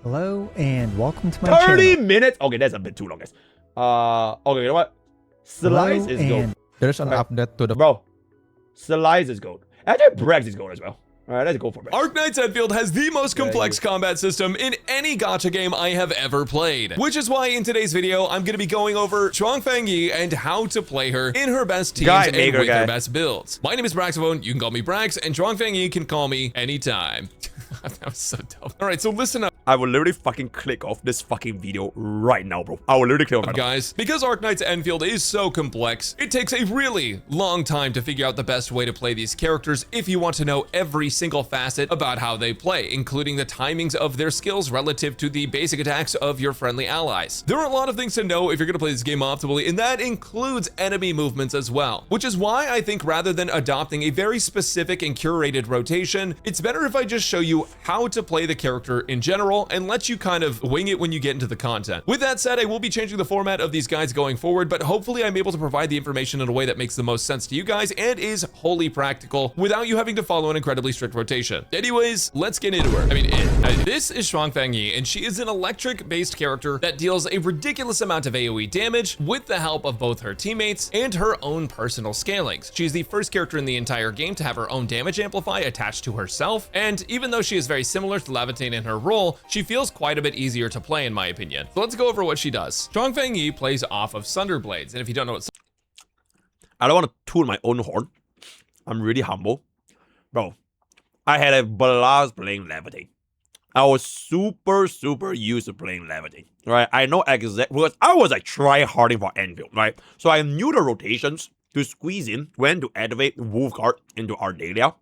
Hello and welcome to my 30 channel. minutes? Okay, that's a bit too long, guys. Okay, you know what? Slice is gold. There's an update to the Bro, Slice is gold. Actually, Brax is gold as well. Alright, let's go for Brax. Arknight's Enfield has the most complex combat system in any gacha game I have ever played. Which is why in today's video, I'm going to be going over Zhuang Fangyi and how to play her in her best teams and with her best builds. My name is Braxophone, you can call me Brax, and Zhuang Fangyi can call me anytime. That was so dumb. Alright, so listen up. I will literally fucking click off this fucking video right now, bro. I will literally click off right guys, because Arknight's Enfield is so complex, it takes a really long time to figure out the best way to play these characters if you want to know every single facet about how they play, including the timings of their skills relative to the basic attacks of your friendly allies. There are a lot of things to know if you're going to play this game optimally, and that includes enemy movements as well, which is why I think rather than adopting a very specific and curated rotation, it's better if I just show you how to play the character in general and let you kind of wing it when you get into the content. With that said, I will be changing the format of these guides going forward, but hopefully I'm able to provide the information in a way that makes the most sense to you guys and is wholly practical without you having to follow an incredibly strict rotation. Anyways, let's get into her. This is Zhuang Fangyi, and she is an electric-based character that deals a ridiculous amount of AoE damage with the help of both her teammates and her own personal scalings. She's the first character in the entire game to have her own damage amplify attached to herself, and even though she is very similar to Levitate in her role, she feels quite a bit easier to play in my opinion. So let's go over what she does. Zhuang Fangyi plays off of Sunderblades, and if you don't know what I don't want to toot my own horn. I'm really humble. Bro, I had a blast playing Levitate. I was super used to playing Levitate, right? I know exactly, because I was like try-harding for Enfield, right? So I knew the rotations to squeeze in, when to activate Wolf card into Ardelia,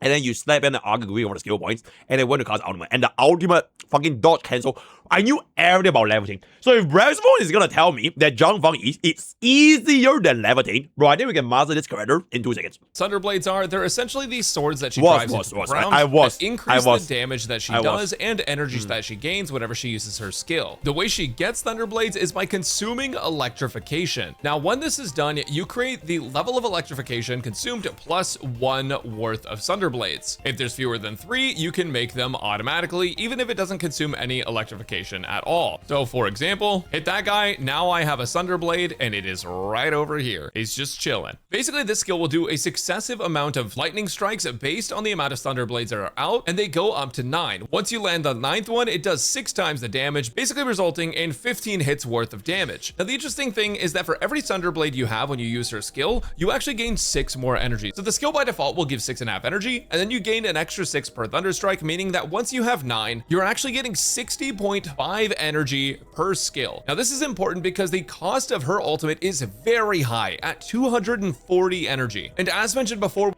and then you slap in the Argagui over the skill points, and then when to cast ultimate, and the ultimate fucking dodge cancel. I knew everything about Levitating. So if Braxophone is gonna tell me that Zhuang Fangyi is easier than Levitating, bro, I think we can master this character in 2 seconds. Sunderblades are, they're essentially these swords that she drives into the ground that increase the damage that she does and energies that she gains whenever she uses her skill. The way she gets Thunderblades is by consuming electrification. Now, when this is done, you create the level of electrification consumed +1 worth of Sunderblades. If there's fewer than 3, you can make them automatically, even if it doesn't consume any electrification at all. So for example, hit that guy, now I have a Sunderblade and it is right over here. He's just chilling. Basically, this skill will do a successive amount of lightning strikes based on the amount of Thunderblades that are out, and they go up to 9. Once you land the 9th one, it does 6 times the damage, basically resulting in 15 hits worth of damage. Now, the interesting thing is that for every Sunderblade you have when you use her skill, you actually gain 6 more energy. So the skill by default will give 6.5 energy, and then you gain an extra 6 per Thunderstrike, meaning that once you have 9, you're actually getting 60.5 energy per skill. Now, this is important because the cost of her ultimate is very high at 240 energy. And as mentioned before,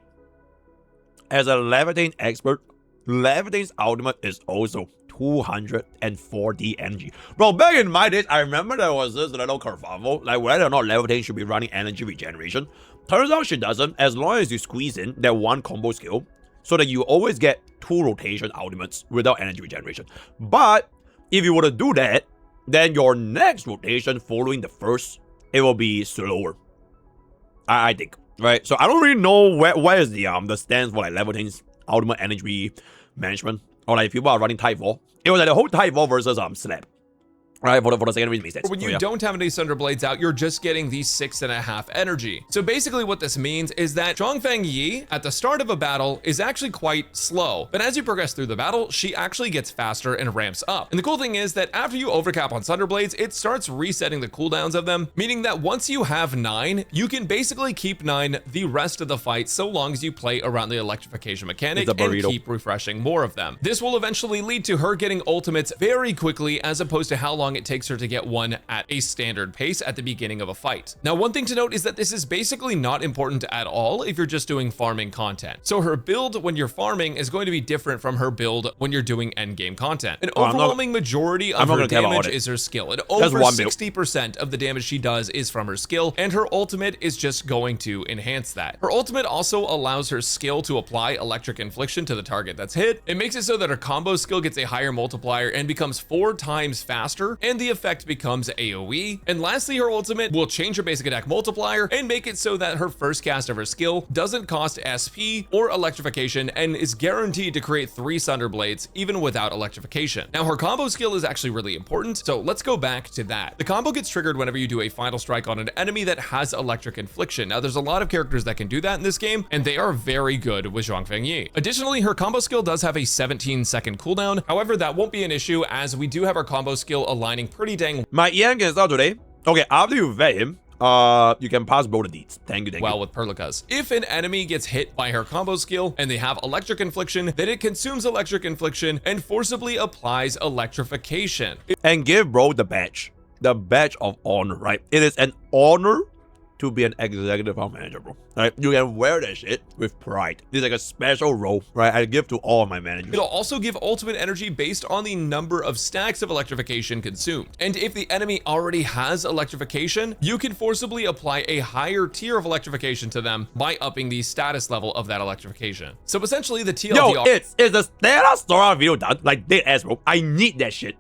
as a Levitating expert, Levitating's ultimate is also 240 energy. Bro, back in my days, I remember there was this little kerfuffle, like whether or not Levitating should be running energy regeneration. Turns out she doesn't, as long as you squeeze in that one combo skill, so that you always get 2 rotation ultimates without energy regeneration. But if you were to do that, then your next rotation following the first, it will be slower. I think, right? So I don't really know where is the stance for like Levitating's ultimate energy management, or like if people are running Type 4. It was like the whole Type 4 versus Slap. Right, for the secondary mistakes. When you don't have any Sunderblades out, you're just getting the 6.5 energy. So basically what this means is that Zhuang Fangyi at the start of a battle is actually quite slow, but as you progress through the battle, she actually gets faster and ramps up. And the cool thing is that after you overcap on Sunderblades, it starts resetting the cooldowns of them, meaning that once you have 9, you can basically keep 9 the rest of the fight so long as you play around the electrification mechanic and keep refreshing more of them. This will eventually lead to her getting ultimates very quickly as opposed to how long it takes her to get one at a standard pace at the beginning of a fight. Now, one thing to note is that this is basically not important at all if you're just doing farming content. So her build when you're farming is going to be different from her build when you're doing endgame content. An overwhelming majority of her damage is her skill, and over 60% of the damage she does is from her skill, and her ultimate is just going to enhance that. Her ultimate also allows her skill to apply electric infliction to the target that's hit. It makes it so that her combo skill gets a higher multiplier and becomes 4 times faster and the effect becomes AoE. And lastly, her ultimate will change her basic attack multiplier and make it so that her first cast of her skill doesn't cost SP or electrification and is guaranteed to create 3 Sunder Blades even without electrification. Now, her combo skill is actually really important, so let's go back to that. The combo gets triggered whenever you do a final strike on an enemy that has electric infliction. Now, there's a lot of characters that can do that in this game, and they are very good with Zhuang Fangyi. Additionally, her combo skill does have a 17-second cooldown. However, that won't be an issue as we do have our combo skill aligning pretty dang My EN can start today. Okay, after you vet him, you can pass roll the deeds. Thank you. well with Perlica's. If an enemy gets hit by her combo skill and they have electric infliction, then it consumes electric infliction and forcibly applies electrification. And give bro the badge of honor, right? It is an honor to be an executive account manager, bro. Right? You can wear that shit with pride. It's like a special role, right? I give to all of my managers. It'll also give ultimate energy based on the number of stacks of electrification consumed. And if the enemy already has electrification, you can forcibly apply a higher tier of electrification to them by upping the status level of that electrification. So essentially the TLDR— Yo, it's a Sena story video done like dead ass, bro. I need that shit.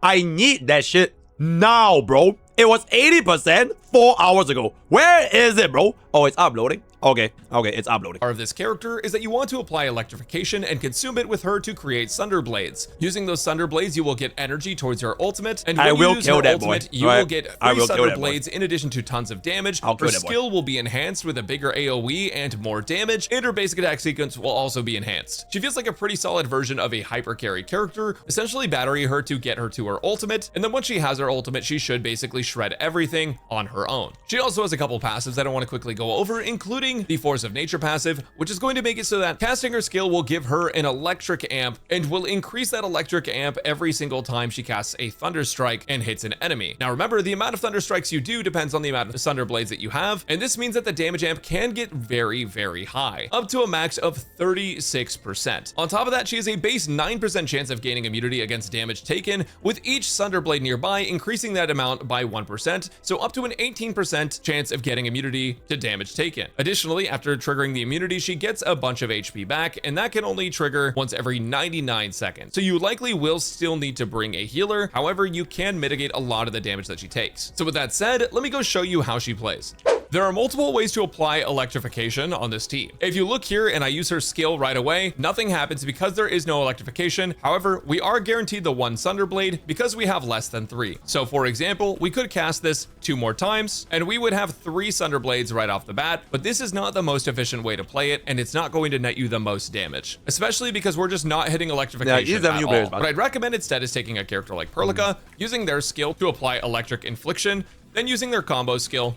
I need that shit now, bro. It was 80% 4 hours ago. Where is it, bro? Oh, it's uploading. Okay, it's uploading. Of this character is that you want to apply electrification and consume it with her to create Sunder Blades. Using those Sunder Blades, you will get energy towards her ultimate, and when you use her ultimate, you will get 3 Sunder Blades in addition to tons of damage. Her skill will be enhanced with a bigger AoE and more damage, and her basic attack sequence will also be enhanced. She feels like a pretty solid version of a hyper carry character. Essentially battery her to get her to her ultimate, and then once she has her ultimate, she should basically shred everything on her own. She also has a couple passives that I want to quickly go over, including the Force of Nature passive, which is going to make it so that casting her skill will give her an electric amp and will increase that electric amp every single time she casts a Thunder Strike and hits an enemy. Now remember, the amount of Thunder Strikes you do depends on the amount of Sunder Blades that you have, and this means that the damage amp can get very, very high, up to a max of 36%. On top of that, she has a base 9% chance of gaining immunity against damage taken, with each Sunder Blade nearby increasing that amount by 1%, so up to an 18% chance of getting immunity to damage taken. Additionally, after triggering the immunity, she gets a bunch of HP back, and that can only trigger once every 99 seconds. So you likely will still need to bring a healer. However, you can mitigate a lot of the damage that she takes. So with that said, let me go show you how she plays. There are multiple ways to apply electrification on this team. If you look here and I use her skill right away, nothing happens because there is no electrification. However, we are guaranteed the 1 Sunder Blade because we have less than 3. So for example, we could cast this 2 more times and we would have 3 Sunder Blades right off the bat, but this is not the most efficient way to play it, and it's not going to net you the most damage, especially because we're just not hitting electrification at all. What I'd recommend instead is taking a character like Perlica, using their skill to apply electric infliction, then using their combo skill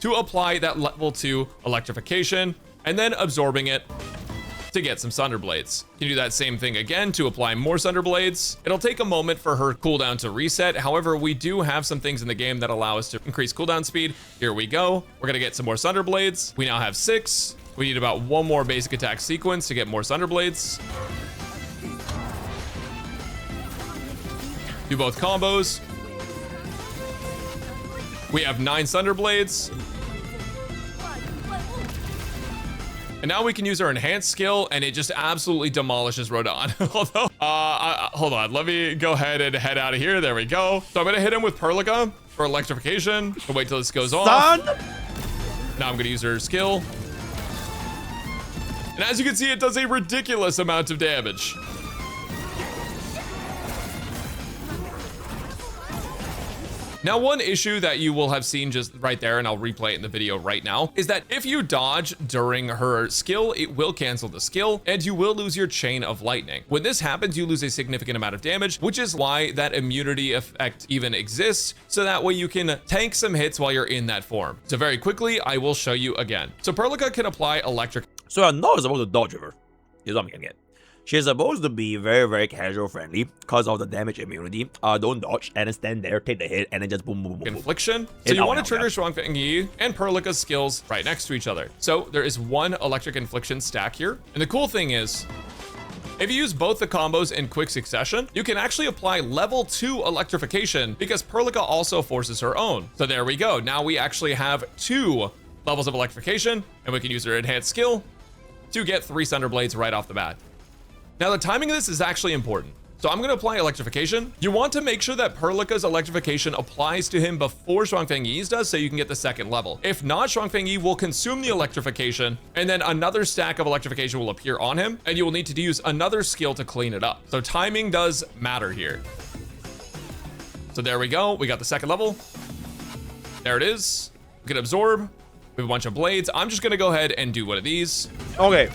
to apply that level 2 electrification, and then absorbing it to get some Sunder Blades. You can do that same thing again to apply more Sunder Blades. It'll take a moment for her cooldown to reset. However, we do have some things in the game that allow us to increase cooldown speed. Here we go. We're gonna get some more Sunder Blades. We now have 6. We need about 1 more basic attack sequence to get more Sunder Blades. Do both combos. We have 9 Sunder Blades. And now we can use our enhanced skill, and it just absolutely demolishes Rodon. Although, hold on, let me go ahead and head out of here. There we go. So I'm gonna hit him with Perlica for electrification. I'll wait till this goes off. Now I'm gonna use her skill. And as you can see, it does a ridiculous amount of damage. Now, one issue that you will have seen just right there, and I'll replay it in the video right now, is that if you dodge during her skill, it will cancel the skill, and you will lose your chain of lightning. When this happens, you lose a significant amount of damage, which is why that immunity effect even exists, so that way you can tank some hits while you're in that form. So very quickly, I will show you again. So Perlica can apply electric. So I'm not supposed to dodge her. Here's what I'm gonna get. She's supposed to be very, very casual friendly because of the damage immunity. Don't dodge and then stand there, take the hit, and then just boom, boom, boom, boom. Infliction. So you want to trigger Zhuang Fangyi and Perlica's skills right next to each other. So there is 1 electric infliction stack here. And the cool thing is, if you use both the combos in quick succession, you can actually apply level 2 electrification because Perlica also forces her own. So there we go. Now we actually have 2 levels of electrification, and we can use her enhanced skill to get 3 Sunder Blades right off the bat. Now, the timing of this is actually important. So I'm gonna apply electrification. You want to make sure that Perlica's electrification applies to him before Zhuang Fangyi's does, so you can get the second level. If not, Zhuang Fangyi will consume the electrification, and then another stack of electrification will appear on him, and you will need to use another skill to clean it up. So timing does matter here. So there we go. We got the second level. There it is. We can absorb. We have a bunch of blades. I'm just gonna go ahead and do one of these. Okay.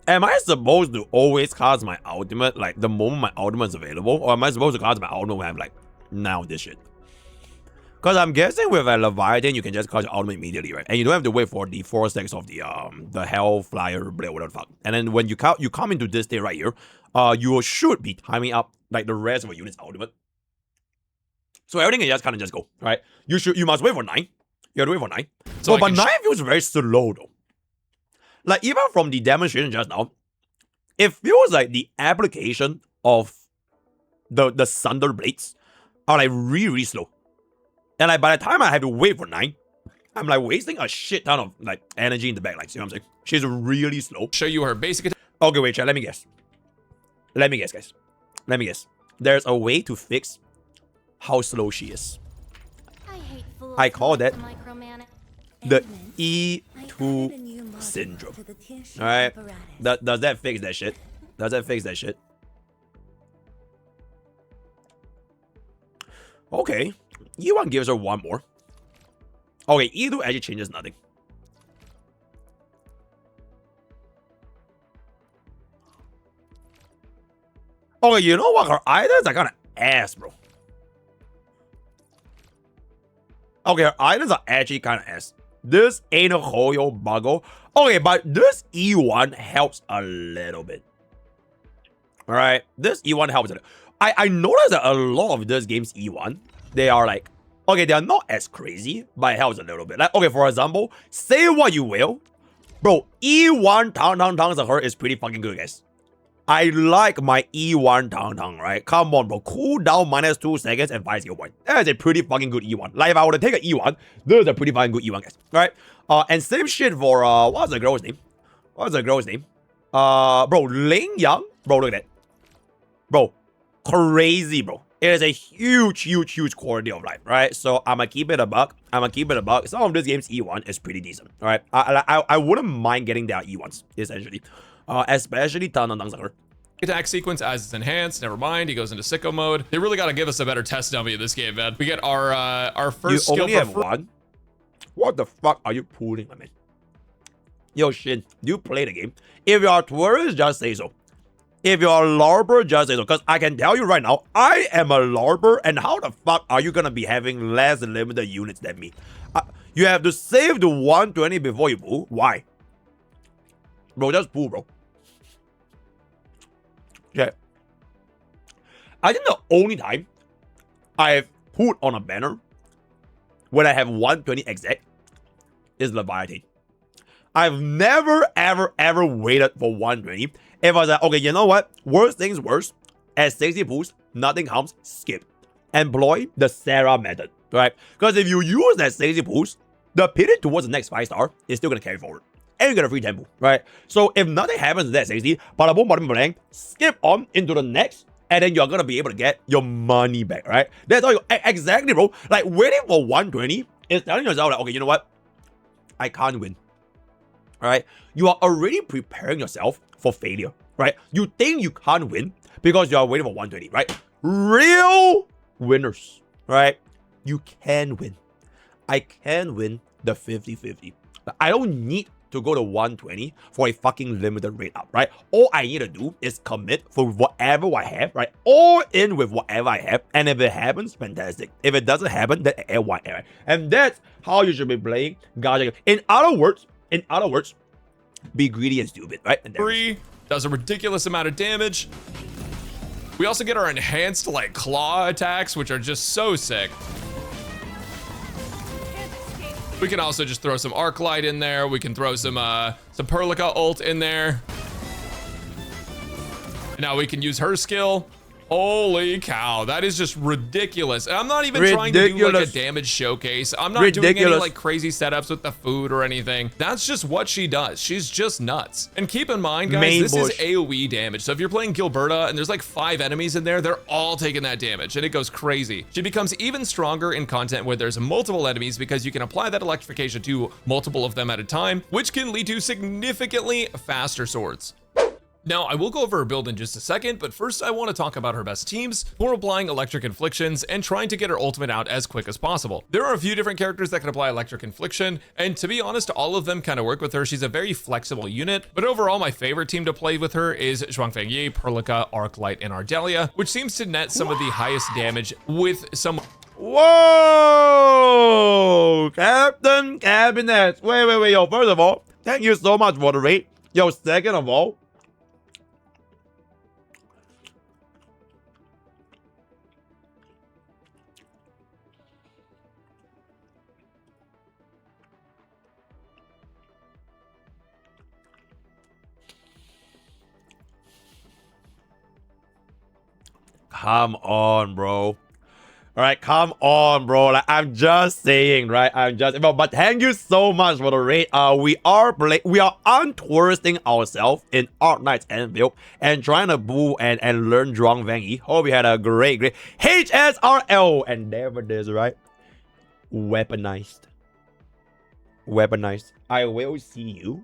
Am I supposed to always cast my ultimate like the moment my ultimate is available, or am I supposed to cast my ultimate when I'm like now this shit? Because I'm guessing with a Leviathan you can just cast your ultimate immediately, right? And you don't have to wait for the 4 stacks of the Hellfire blade, whatever the fuck. And then when you come into this state right here, you should be timing up like the rest of your unit's ultimate. So everything can just kind of just go, right? You must wait for 9. You have to wait for 9. So but 9 feels very slow though. Like, even from the demonstration just now, it feels like the application of the Thunder Blades are like really, really slow. And like by the time I have to wait for 9, I'm like wasting a shit ton of like energy in the back. Like, see what I'm saying? She's really slow. Show you her basic attack. Okay, wait, chat, let me guess. Let me guess, guys. Let me guess. There's a way to fix how slow she is. I call that the E2 syndrome. Alright? Does that fix that shit? Does that fix that shit? Okay. E1 gives her 1 more. Okay, E2 actually changes nothing. Okay, you know what? Her items are kinda ass, bro. Okay, her items are actually kinda ass. This ain't a Hoyo Buggle. Okay, but this E1 helps a little bit. Alright, this E1 helps a little. I noticed that a lot of this game's E1, they are like, okay, they are not as crazy, but it helps a little bit. Like, okay, for example, say what you will, bro, E1 Tang her is pretty fucking good, guys. I like my E1 Tang, right? Come on, bro. Cooldown minus 2 seconds and 5 skill point. That is a pretty fucking good E1. Like, if I were to take an E1, this is a pretty fucking good E1, guys. Right? And same shit for, what's the girl's name? What's the girl's name? Bro, Ling Yang. Bro, look at that. Bro, crazy, bro. It is a huge quality of life, right? So, I'ma keep it a buck. Some of this game's E1 is pretty decent, all right? I wouldn't mind getting their E1s, essentially. Especially Tang. Attack sequence as it's enhanced. Never mind, he goes into sicko mode. They really got to give us a better test dummy in this game, man. We get our first you skill only have 1? What the fuck are you pulling, my man? Yo, Shin, you play the game. If you are tourist, just say so. If you are a LARPer, just say so. Because I can tell you right now, I am a LARPer, and how the fuck are you gonna be having less limited units than me? You have to save the 120 before you pull. Why? Bro, just pull, bro. Yeah. I think the only time I've put on a banner when I have 120 exact is Leviathan. I've never, ever waited for 120. If I was like, okay, you know what? Worst things worst. At 60 pulls, nothing comes, skip. Employ the Sarah method, right? Because if you use that 60 pulls, the pivot towards the next 5-star is still going to carry forward. And you get a free tempo, right? So if nothing happens to that 60, bada boom, bang, skip on into the next, and then you're gonna be able to get your money back, right? That's all you exactly, bro. Like waiting for 120 is telling yourself like, okay, you know what? I can't win. Alright? You are already preparing yourself for failure, right? You think you can't win because you are waiting for 120, right? Real winners, right? You can win. I can win the 50-50. I don't need to go to 120 for a fucking limited rate up, right? All I need to do is commit for whatever I have, right? All in with whatever I have, and if it happens, fantastic. If it doesn't happen, then right? And that's how you should be playing Gacha. In other words, be greedy and stupid, right? And 3 does a ridiculous amount of damage. We also get our enhanced like claw attacks, which are just so sick. We can also just throw some arc light in there. We can throw some Perlica ult in there. And now we can use her skill. Holy cow, that is just ridiculous. And I'm not even trying to do like a damage showcase. I'm not doing any like crazy setups with the food or anything. That's just what she does. She's just nuts. And keep in mind, guys, this is AoE damage. So if you're playing Gilberta and there's like 5 enemies in there, they're all taking that damage and it goes crazy. She becomes even stronger in content where there's multiple enemies because you can apply that electrification to multiple of them at a time, which can lead to significantly faster swords. Now, I will go over her build in just a second, but first I want to talk about her best teams for applying Electric Inflictions and trying to get her ultimate out as quick as possible. There are a few different characters that can apply Electric Infliction, and to be honest, all of them kind of work with her. She's a very flexible unit, but overall, my favorite team to play with her is Zhuang Fangyi, Perlica, Arclight, and Ardelia, which seems to net some of the highest damage with some... Whoa! Captain Cabinet! Wait, yo, first of all, thank you so much for the raid. Yo, second of all, come on, bro. All right, come on, bro. Like, I'm just saying, right? But thank you so much for the raid. We are untwisting ourselves in Art Knight's Anvil and trying to boo and learn Zhuang Fangyi. Hope you had a great HSRL, and there it is, right? Weaponized. I will see you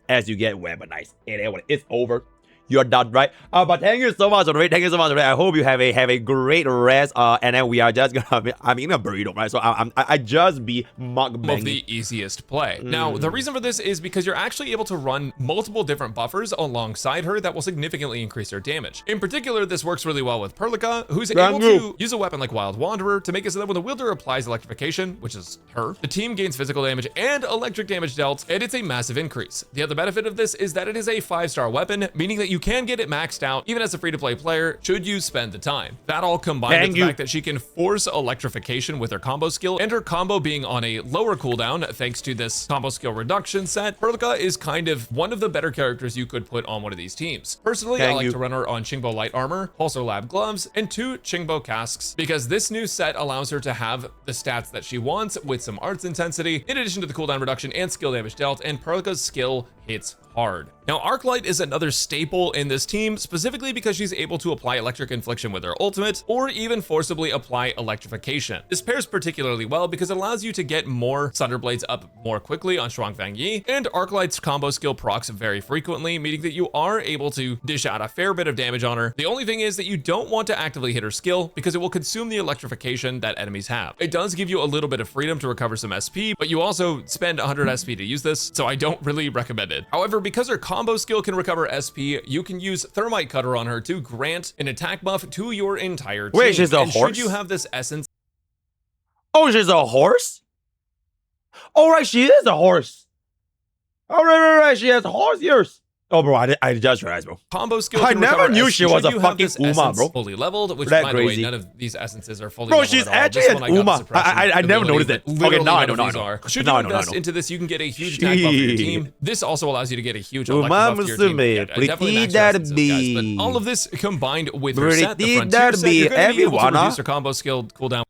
as you get weaponized. It's over. You're done, right? But thank you so much, Ray. Thank you so much, Ray. I hope you have a great rest. And then we are just gonna. I'm eating a burrito, right? So I just be mukbanging. Of the easiest play. Now, the reason for this is because you're actually able to run multiple different buffers alongside her that will significantly increase her damage. In particular, this works really well with Perlica, who's able to use a weapon like Wild Wanderer to make it so that when the wielder applies electrification, which is her, the team gains physical damage and electric damage dealt, and it's a massive increase. The other benefit of this is that it is a 5-star weapon, meaning that you can get it maxed out even as a free-to-play player should you spend the time. That all combined with the fact that she can force electrification with her combo skill, and her combo being on a lower cooldown thanks to this combo skill reduction set, Perlica is kind of one of the better characters you could put on one of these teams. Personally, I like to run her on Qingbo Light Armor, Pulsar Lab Gloves, and 2 Qingbo Casks because this new set allows her to have the stats that she wants with some arts intensity, in addition to the cooldown reduction and skill damage dealt, and Perlica's skill hits hard. Now, Arclight is another staple in this team, specifically because she's able to apply Electric Infliction with her ultimate, or even forcibly apply electrification. This pairs particularly well because it allows you to get more Thunder Blades up more quickly on Zhuang Fangyi, and Arclight's combo skill procs very frequently, meaning that you are able to dish out a fair bit of damage on her. The only thing is that you don't want to actively hit her skill because it will consume the electrification that enemies have. It does give you a little bit of freedom to recover some SP, but you also spend 100 SP to use this, so I don't really recommend it. However, because her combo skill can recover SP, you can use Thermite Cutter on her to grant an attack buff to your entire team. Wait, she's a horse? Should you have this essence... Oh, she's a horse? Oh, right, she is a horse. Oh, right, she has horse ears. Oh, bro, I just realized, bro. Combo skill. I never knew she was a fucking Uma, bro. Fully leveled, which by the way, none of these essences are fully bro, leveled. She's actually an Uma. I never noticed it. Okay, now I know. Should you invest into this, you can get a huge attack buff for your team. This also allows you to get a huge electric buff to your team. Definitely max your essences, guys. But all of this combined with her set, the Frontier set, you're going to be able to reduce her combo skill cooldown.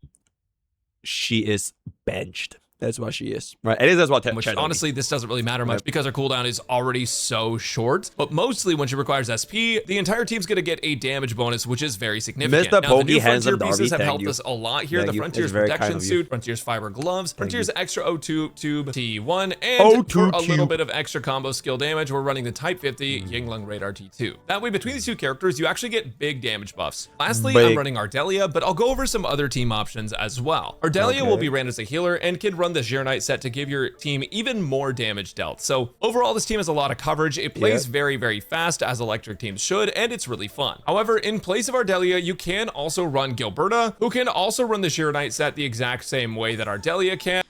She is benched. That's what she is, right? It is as well. Which honestly, this doesn't really matter much because her cooldown is already so short. But mostly when she requires SP, the entire team's gonna get a damage bonus, which is very significant. Mr. Now, the new Pokke, Frontier pieces have helped us a lot here. The Frontier's protection suit, Frontier's fiber gloves, Frontier's extra O2 tube T1, and for a little bit of extra combo skill damage, we're running the Type 50 Yinglong Radar T2. That way, between these two characters, you actually get big damage buffs. Lastly, I'm running Ardelia, but I'll go over some other team options as well. Ardelia will be ran as a healer and can run the Zhirnite set to give your team even more damage dealt. So overall, this team has a lot of coverage. It plays very, very fast, as electric teams should, and it's really fun. However, in place of Ardelia, you can also run Gilberta, who can also run the Zhirnite set the exact same way that Ardelia can.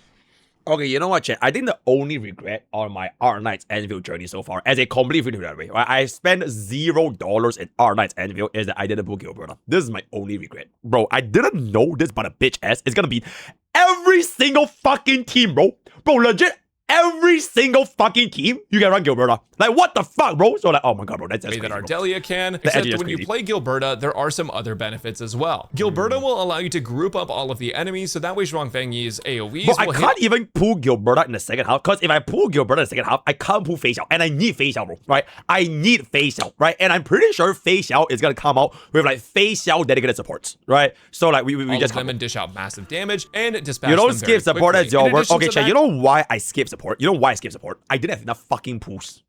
Okay, you know what, chat? I think the only regret on my Art Knight's Anvil journey so far, as a complete free to play, right? I spent $0 in Art Knight's Anvil, is that I didn't book Gilberta. This is my only regret. Bro, I didn't know this, but a bitch ass is gonna be every single fucking team, bro. Bro, legit, every single fucking team, you can run Gilberta. Like, what the fuck, bro? So like, oh my god, bro, that's way crazy, that bro. Ardelia can, The edge except is when you crazy. play Gilberta, there are some other benefits as well. Gilberta will allow you to group up all of the enemies, so that way Zhuang Fangyi's AoEs But I will can't hit. even pull Gilberta in the second half, because if I pull Gilberta in the second half, I can't pull Fei Xiao, and I need Fei Xiao, bro, right? I need Fei Xiao, right? And I'm pretty sure Fei Xiao is gonna come out with like Fei Xiao dedicated supports, right? So like we all just of them and dish out massive damage and dispatch you don't them very skip support quickly. as your In word. addition Okay, to chat, that, you know why I skip support? You know why I skip support? I didn't have enough fucking pulls.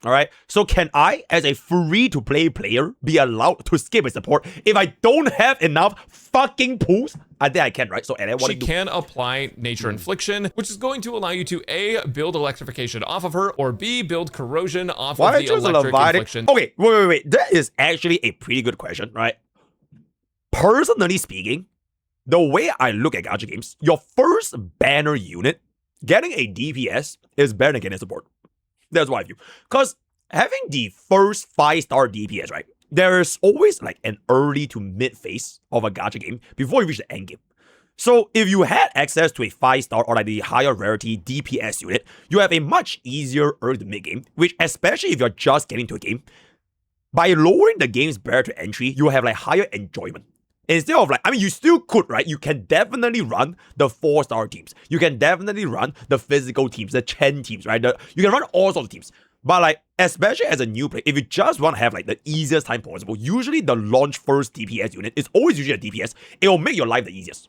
Alright, so can I, as a free-to-play player, be allowed to skip a support if I don't have enough fucking pulls? I think I can, right? So, and then what she can apply Nature Infliction, which is going to allow you to A, build Electrification off of her, or B, build Corrosion off why of I the choose Electric Leviathan? Infliction. Okay, wait. That is actually a pretty good question, right? Personally speaking, the way I look at gacha games, your first banner unit getting a DPS is better than getting support. That's what I view. Because having the first 5-star DPS, right? There's always like an early to mid phase of a gacha game before you reach the end game. So if you had access to a 5-star or like the higher rarity DPS unit, you have a much easier early to mid game, which especially if you're just getting to a game, by lowering the game's barrier to entry, you have like higher enjoyment. Instead of like, I mean, you still could, right? You can definitely run the 4-star teams. You can definitely run the physical teams, the Chen teams, right? You can run all sorts of teams. But like, especially as a new player, if you just want to have like the easiest time possible, usually the launch first DPS unit is always usually a DPS. It will make your life the easiest.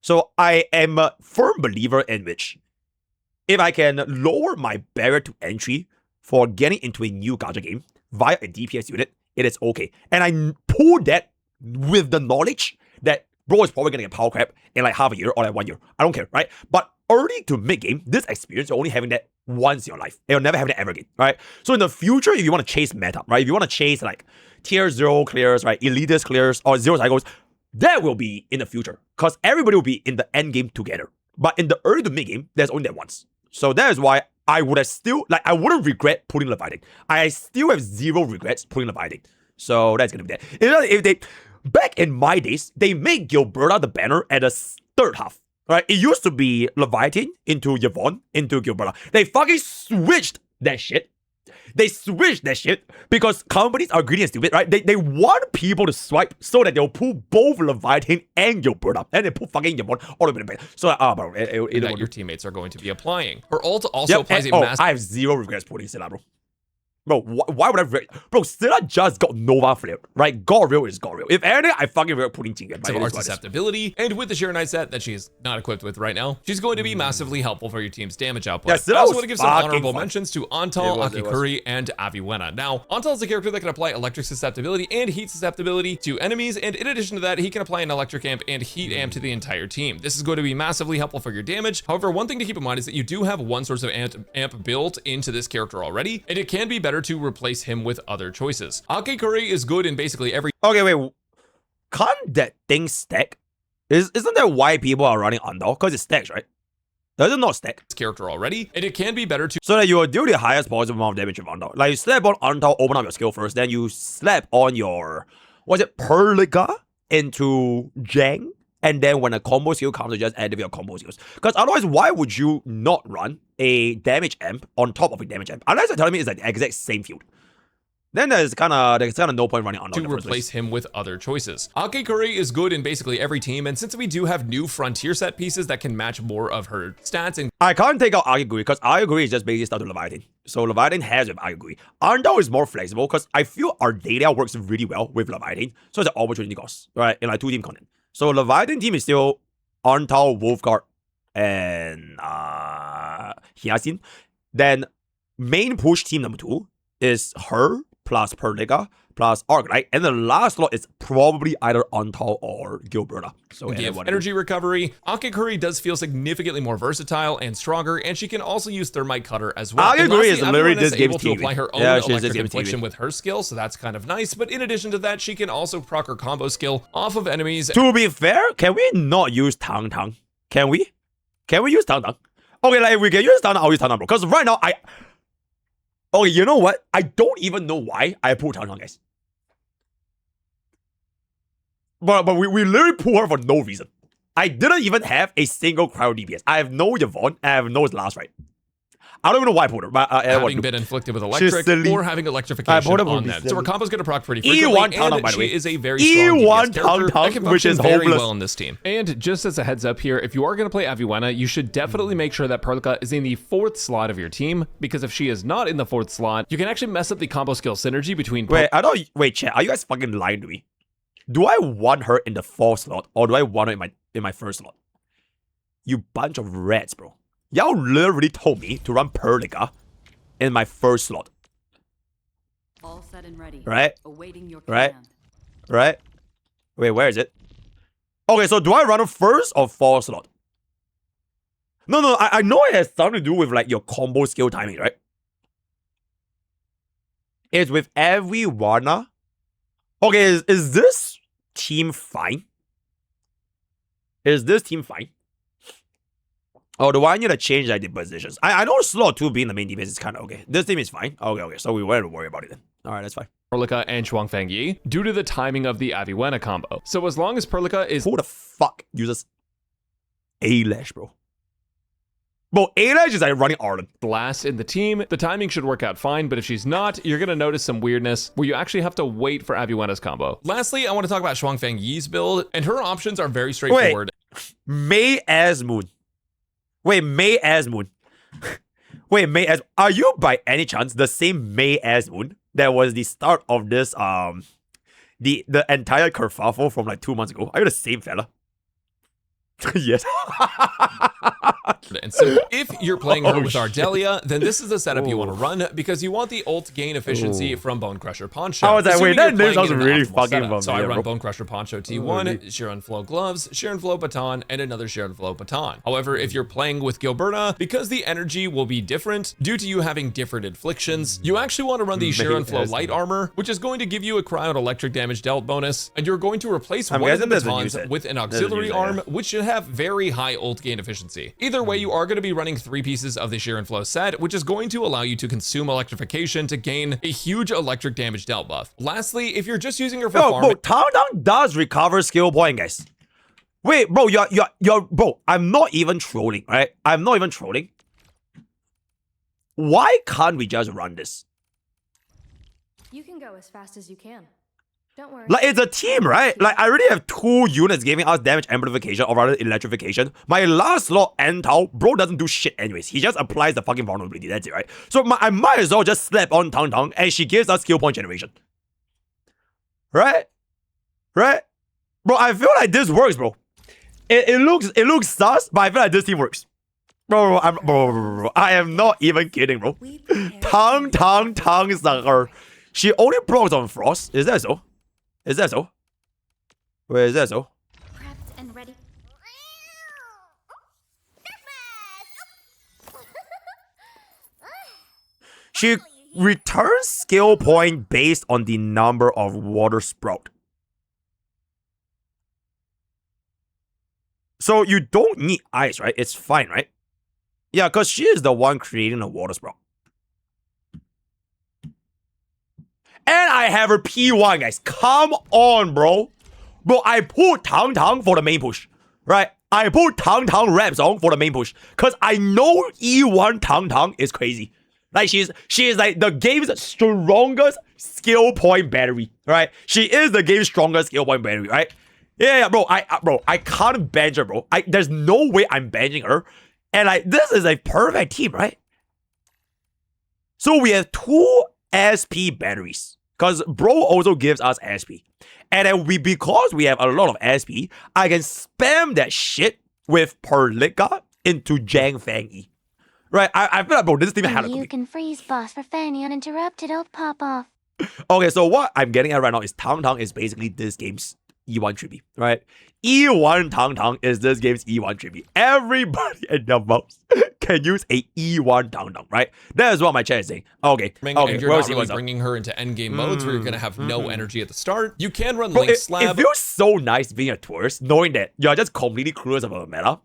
So I am a firm believer in which if I can lower my barrier to entry for getting into a new gacha game via a DPS unit, it is okay. And I pull that with the knowledge that bro is probably gonna get power crap in like half a year or like 1 year. I don't care, right? But early to mid game, this experience, you're only having that once in your life. And you'll never have it ever again, right? So in the future, if you want to chase meta, right? If you want to chase like tier 0 clears, right? Elitist clears or 0 cycles, that will be in the future. Because everybody will be in the end game together. But in the early to mid game, there's only that once. So that is why I would have still, like, I wouldn't regret putting Leviathan. I still have 0 regrets putting Leviathan. So that's gonna be that. If they, back in my days, they made Gilberta the banner at the third half. Right? It used to be Leviathan into Yvonne into Gilberta. They fucking switched that shit. They switched that shit because companies are greedy and stupid, right? They want people to swipe so that they'll pull both Leviathan and Gilberta. And they put fucking Yvonne all the way back. So, bro, that your teammates are going to be applying. Her ult also applies a massive... I have 0 regrets putting Sena, bro. Bro, why would I... Bro, Sena just got Nova Flare, right? God real is God real. If anything, I fucking regret putting Jingen. Of art susceptibility, and with the Share Knight set that she is not equipped with right now, she's going to be massively helpful for your team's damage output. Yeah, I also want to give some honorable mentions to Antal, Akikuri, and Aviwena. Now, Antal is a character that can apply electric susceptibility and heat susceptibility to enemies, and in addition to that, he can apply an electric amp and heat amp to the entire team. This is going to be massively helpful for your damage. However, one thing to keep in mind is that you do have one source of amp built into this character already, and it can be better to replace him with other choices. Akikuri is good in basically every... Okay, wait. Can't that thing stack? Isn't that why people are running Andal? Because it stacks, right? Does it not stack? Character already, and it can be better to... So that you will do the highest possible amount of damage with Andal. Like, you slap on Andal, open up your skill first, then you slap on your... What's it? Perliga into Jang, and then when a combo skill comes, you just activate your combo skills. Because otherwise, why would you not run a damage amp on top of a damage amp? Unless you're telling me it's like the exact same field. Then there's kind of no point running on to replace him with other choices. Akikuri is good in basically every team, and since we do have new frontier set pieces that can match more of her stats, and I can't take out Akikuri because Akikuri is just basically stuck to Leviathan. So Leviathan has with Akikuri. Andal is more flexible because I feel Ardelia works really well with Leviathan. So it's an opportunity cost, right? In like 2-team content. So Leviathan team is still Antal, Wolfguard, and Hyacinth. Then main push team number 2 is her plus Perliga plus Arc, right? And the last slot is probably either Antal or Gilberta. So energy recovery, Akikuri does feel significantly more versatile and stronger, and she can also use Thermite Cutter as well. Akikuri is literally this game's able to apply her own electric infliction with her skill, so that's kind of nice. But in addition to that, she can also proc her combo skill off of enemies. To be fair, can we not use Tang Tang? Can we? Can we use Tang Tang? Okay, like if we can use Tang Tang, I'll use Tang Tang, bro. Because right now, okay, you know what? I don't even know why I pulled Tang Tang, guys. But we literally pull her for no reason. I didn't even have a single cryo DPS. I have no Yvonne, I have no last right. I don't even know why I put her, but having been inflicted with electric or having electrification on them. So her combo's going to proc pretty frequently, and she is a very strong DPS character that can function very well in this team. And just as a heads up here, if you are going to play Aviwena, you should definitely make sure that Perlica is in the 4th slot of your team, because if she is not in the 4th slot, you can actually mess up the combo skill synergy between... Wait, chat, are you guys fucking lying to me? Do I want her in the 4th slot, or do I want her in my 1st slot? You bunch of rats, bro. Y'all literally told me to run Perlica in my 1st slot. All set and ready. Right? Awaiting your right? command. Right? Wait, where is it? Okay, so do I run a 1st or 4th slot? No, I know it has something to do with like your combo skill timing, right? It's with every Warner. Okay, is this team fine? Is this team fine? Oh, do I need to change like the positions? I know slot 2 being the main defense is kind of okay. This team is fine. Okay, so we won't worry about it then. All right, that's fine. Perlica and Zhuang Fangyi due to the timing of the Aviwena combo. So as long as Perlica is... Who the fuck uses Eyelash, bro? Bro, Eyelash is like running Arlen. last in the team, the timing should work out fine, but if she's not, you're gonna notice some weirdness where you actually have to wait for Aviwena's combo. Lastly, I want to talk about Zhuang Fangyi's build, and her options are very straightforward. May as Moon. Wait, May as Moon. Wait, May as... Are you by any chance the same May as Moon that was the start of this, the entire kerfuffle from like 2 months ago? Are you the same fella? Yes. And so if you're playing her with Ardelia, then this is the setup you want to run, because you want the ult gain efficiency from Bone Crusher Poncho. I was like, wait, that name sounds really fucking bum. So I run Bone Crusher Poncho T1, Sheer and Flow gloves, Sheer and Flow baton, and another Sheer and Flow baton. However, if you're playing with Gilberta, because the energy will be different due to you having different inflictions, you actually want to run the Sheer and Flow light armor, which is going to give you a cryo electric damage dealt bonus, and you're going to replace one of the batons with an auxiliary arm, which should have very high ult gain efficiency. Either way, you are going to be running 3 pieces of the Sheer and Flow set, which is going to allow you to consume electrification to gain a huge electric damage dealt buff. Lastly, if you're just using her for farm... Bro, Tang does recover skill point, guys. Wait, bro, you're bro, I'm not even trolling, right? I'm not even trolling. Why can't we just run this? You can go as fast as you can. Don't worry. Like, it's a team, right? Like, I already have 2 units giving us damage amplification, or rather electrification. My last slot, Entao, bro doesn't do shit anyways. He just applies the fucking vulnerability. That's it, right? So I might as well just slap on Tang, and she gives us skill point generation. Right? Right? Bro, I feel like this works, bro. It looks sus, but I feel like this team works. Bro, I am not even kidding, bro. Tang Sanger. She only procs on Frost. Is that so? Is that so? Wait, is that so? Prepped and ready. She returns skill point based on the number of water sprout. So you don't need ice, right? It's fine, right? Yeah, because she is the one creating the water sprout. And I have her P1, guys. Come on, bro. Bro, I put Tang for the main push. Right? I put Tang Rap Song for the main push. Because I know E1 Tang is crazy. Like, she is like the game's strongest skill point battery. Right? She is the game's strongest skill point battery, right? Yeah, bro. I can't bench her, bro. There's no way I'm benching her. And like, this is a perfect team, right? So we have 2 SP batteries. Because bro also gives us SP. And then because we have a lot of SP, I can spam that shit with Perlica into Zhuang Fangyi. Right? I feel like, bro, this team had a You can freeze boss for Fanny uninterrupted, it'll pop off. Okay, so what I'm getting at right now is Tang is basically this game's E1 trippy, right? E1 Tang is this game's E1 trippy. Everybody in the mouse can use a E1 Tang, right? That is what my chat is saying. Okay, and you're not really bringing her into endgame modes where you're going to have no energy at the start. You can run Link Slab. It feels so nice being a tourist, knowing that you're just completely clueless about the meta.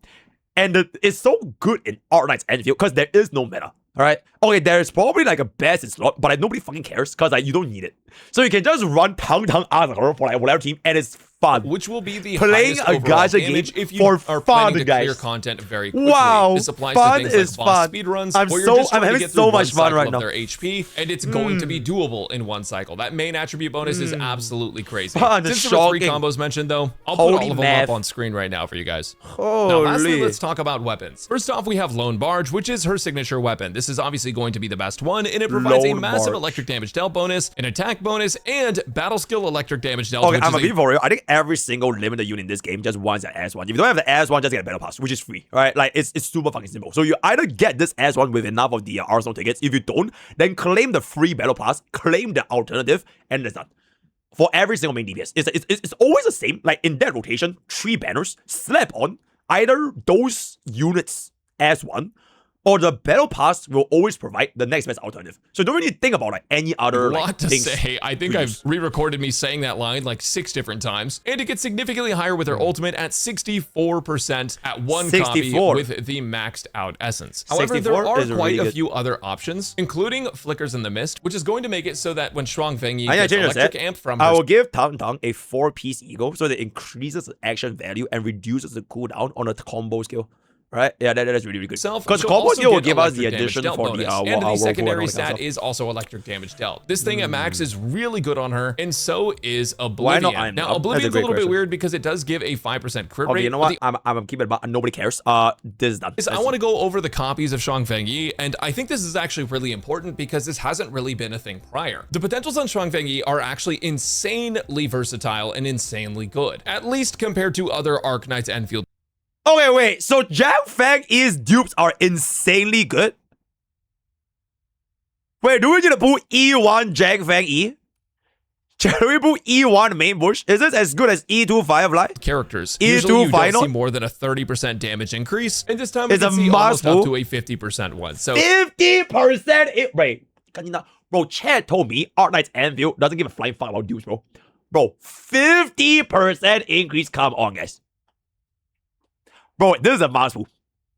And it's so good in Art Knight's Enfield because there is no meta. Alright? Okay, there's probably like a best slot, but like nobody fucking cares because like you don't need it. So you can just run Tang Tang as her for like whatever team, and it's fun. Which will be the playing highest a overall gacha damage game if you for are fun, planning to guys. clear content very quickly. Wow, this applies fun to things is like boss fun. speedruns, I'm where you're just trying to having get so through much one fun cycle right of now. their HP, and it's going to be doable in one cycle. That main attribute bonus is absolutely crazy. Fun, Since there were 3 shocking. combos mentioned, though, I'll put all Holy of them math. up on screen right now for you guys. Holy. Now, lastly, let's talk about weapons. First off, we have Lone Barge, which is her signature weapon. This is obviously going to be the best one, and it provides a Lone massive Barge. electric damage dealt bonus, an attack bonus, and battle skill electric damage dealt. Okay, which I'm is a bit for real. I think every single limited unit in this game just wants an S1. If you don't have the S1, just get a battle pass, which is free. Right? Like it's super fucking simple. So you either get this S1 with enough of the Arsenal tickets. If you don't, then claim the free battle pass, claim the alternative, and that's done. For every single main DPS. It's always the same. Like in that rotation, 3 banners, slap on either those units S1, or the battle pass will always provide the next best alternative. So don't really think about like any other a lot like to things. say. I think I've re-recorded me saying that line like 6 different times, and it gets significantly higher with her ultimate at 64% at 1 copy 64. with the maxed out essence. However, there 64 are is quite really a good. few other options, including Flickers in the Mist, which is going to make it so that when Zhuang Fangyi I gets change the electric set. amp from I her will give Tang Tang a 4-piece ego so that it increases the action value and reduces the cooldown on a combo skill. Right? Yeah, that's really, really good. Because she'll combo also skill will get give us the electric damage addition dealt for bonus. the and the whirlpool secondary and all that kind stat of stuff. is also electric damage dealt. This thing at max is really good on her, and so is Why Oblivion. not Iron Now, Man? Oblivion's That's a a little great bit question. weird because it does give a 5% crit Okay, rate. you know but what? I'm keeping it about nobody cares. This is done. I want to go over the copies of Zhuang Fangyi, and I think this is actually really important because this hasn't really been a thing prior. The potentials on Zhuang Fangyi are actually insanely versatile and insanely good, at least compared to other Arc-Knights Enfield. Okay, wait. So Zhuang Fangyi's dupes are insanely good? Wait, do we need to put E1 Zhuang Fangyi? Shall we put E1 main bush? Is this as good as E2 Firefly? Characters. E2 Usually you final? don't see more than a 30% damage increase, and this time It's we a can see almost must up to a 50% one. So 50%? Wait. Bro, Chad told me Arc-Knight's Anvil doesn't give a flying fuck about dupes, bro. Bro, 50% increase. Come on, guys. Bro, this is a must pull.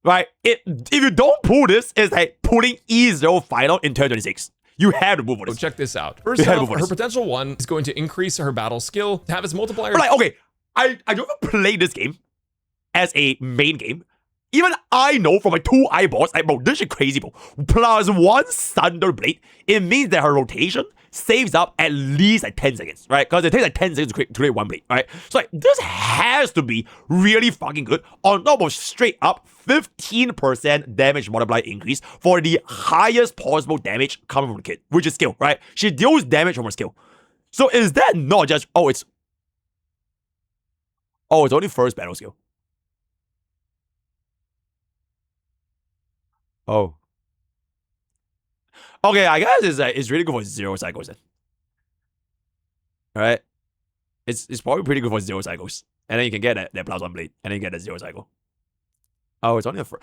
Right? If you don't pull this, it's like pulling E0 final in 2026. You have to move for so this. check this out. First have off, to her voice. potential one is going to increase her battle skill, have its multiplier. But like, okay, I don't even play this game as a main game. Even I know from my 2 eyeballs, like, bro, this shit crazy, bro. Plus 1 Thunder Blade, it means that her rotation saves up at least like 10 seconds, right? Because it takes like 10 seconds to create 1 blade, right? So like, this has to be really fucking good. On top of straight up 15% damage multiplier increase for the highest possible damage coming from the kid, which is skill, right? She deals damage from her skill. So is that not just, it's only first battle skill. Oh. Okay, I guess it's really good for 0 cycles then. Alright? It's probably pretty good for 0 cycles. And then you can get that plus 1 blade. And then you get that 0 cycle. Oh, it's only the first.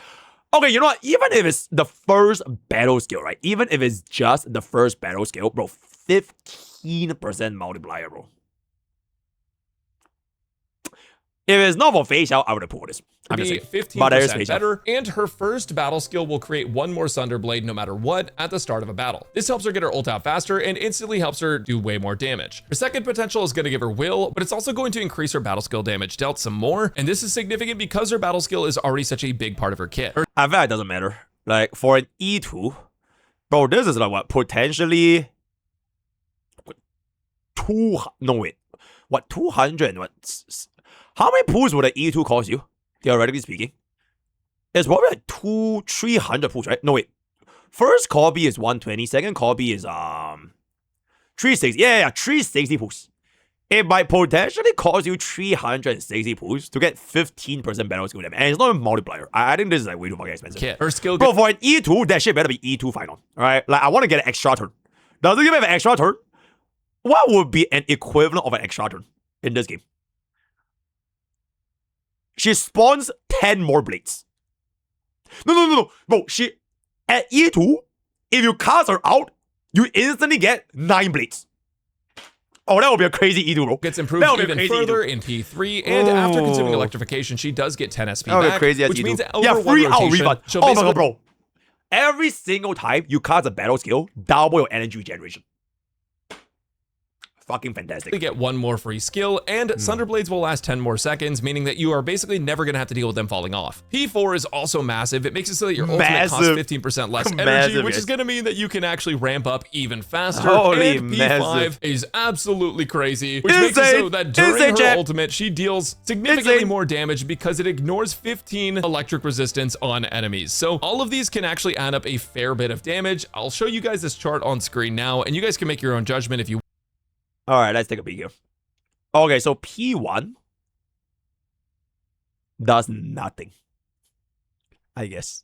Okay, you know what? Even if it's the first battle skill, right? Even if it's just the first battle skill, bro, 15% multiplier, bro. If it's not for face out, I would have pulled this. I'm just Be saying. 15% But there is face out. better, and her first battle skill will create 1 more Thunder Blade no matter what at the start of a battle. This helps her get her ult out faster and instantly helps her do way more damage. Her second potential is going to give her will, but it's also going to increase her battle skill damage dealt some more, and this is significant because her battle skill is already such a big part of her kit. I feel like it doesn't matter. Like, for an E2, bro, this is like what? Potentially 200 and what? How many pulls would an E2 cost you? Theoretically speaking. It's probably like 300 pulls, right? No, wait. First copy is 120. Second copy is 360. Yeah, 360 pulls. It might potentially cost you 360 pulls to get 15% battle skill damage. And it's not a multiplier. I think this is like way too fucking expensive. Kit. Her skill Bro, for an E2, that shit better be E2 final. Alright? Like, I want to get an extra turn. Does it give me an extra turn? What would be an equivalent of an extra turn in this game? She spawns 10 more blades. No. Bro, she, at E2, if you cast her out, you instantly get 9 blades. Oh, that would be a crazy E2, bro. gets improved even further in P3, and after consuming electrification, she does get 10 SP That would be back, crazy as which E2. means over Yeah, one free out rotation, refund. she'll Oh my basically god, bro. every single time you cast a battle skill, double your energy regeneration. Fucking fantastic. You get one more free skill, and Sunderblades will last 10 more seconds, meaning that you are basically never going to have to deal with them falling off. P4 is also massive. It makes it so that your ultimate costs 15% less energy, which is going to mean that you can actually ramp up even faster. Holy and P5 massive. is absolutely crazy, which makes it so that during her ultimate, she deals significantly more damage because it ignores 15 electric resistance on enemies. So all of these can actually add up a fair bit of damage. I'll show you guys this chart on screen now, and you guys can make your own judgment if you All right, let's take a peek here. Okay, so P1 does nothing, I guess.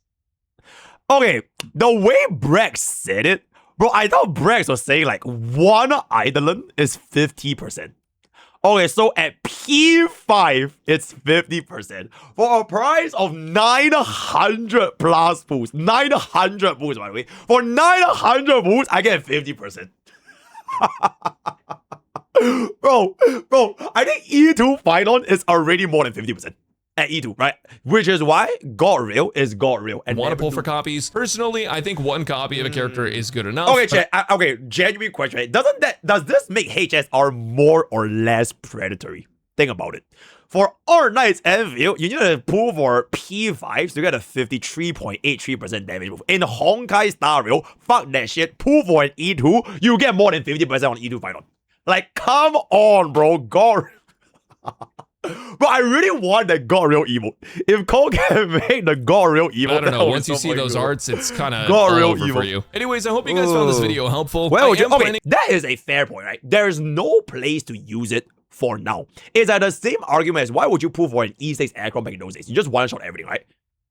Okay, the way Brax said it, bro, I thought Brax was saying like one Eidolon is 50%. Okay, so at P5, it's 50%. For a price of 900 plus boosts. 900 boosts, by the way. For 900 boosts, I get 50%. Bro, I think E2 final is already more than 50% at E2, right? Which is why God Real is God Real. And want to pull for copies. Personally, I think one copy of a character is good enough. Okay, chat. Okay, genuine question. Right? Does this make HSR more or less predatory? Think about it. For All Knight's Enfield, you need to pull for P5 to get a 53.83% damage move. In Honkai Star Rail, fuck that shit. Pull for an E2, you get more than 50% on E2 final. Like, come on, bro. God. Bro, I really want that God Real emote. If Cole can make the God Real emote, I don't know. Once you see those arts, it's kind of God all Real over for you. Anyways, I hope you guys found this video helpful. Well, okay, that is a fair point, right? There's no place to use it for now. It's like the same argument as why would you pull for an E6 aircraft back in those days? You just one-shot everything, right?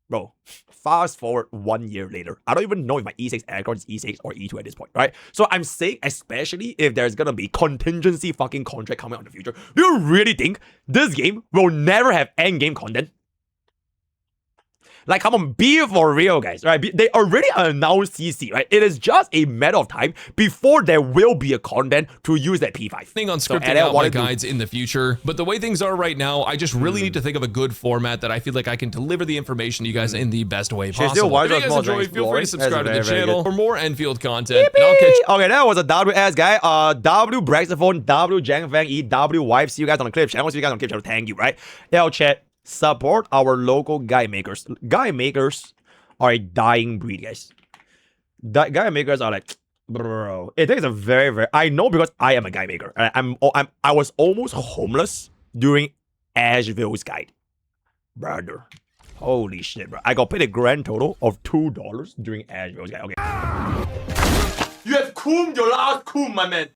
Bro, fast forward 1 year later. I don't even know if my E6 aircraft is E6 or E2 at this point, right? So I'm saying, especially if there's gonna be contingency fucking contract coming out in the future, do you really think this game will never have endgame content? Like, come on, be for real, guys, right? They already announced CC, right? It is just a matter of time before there will be a content to use that P5. Thing on scripting out my guides in the future, but the way things are right now, I just really need to think of a good format that I feel like I can deliver the information to you guys in the best way possible. If you guys enjoy, feel free to subscribe to the channel for more Enfield content. And I'll catch you. Okay, that was a WS guy. W Braxophone, W Zhuang Fangyi, W Wife. See you guys on the clip channel. See you guys on the clip channel. Thank you, right? Yo, chat. Support our local guy makers. Guy makers are a dying breed, guys. Guy makers are like, bro. It takes a very. I know because I am a guy maker. I was almost homeless during Asheville's guide, brother. Holy shit, bro. I got paid a grand total of $2 during Asheville's guide. Okay. You have combed your last comb, my man.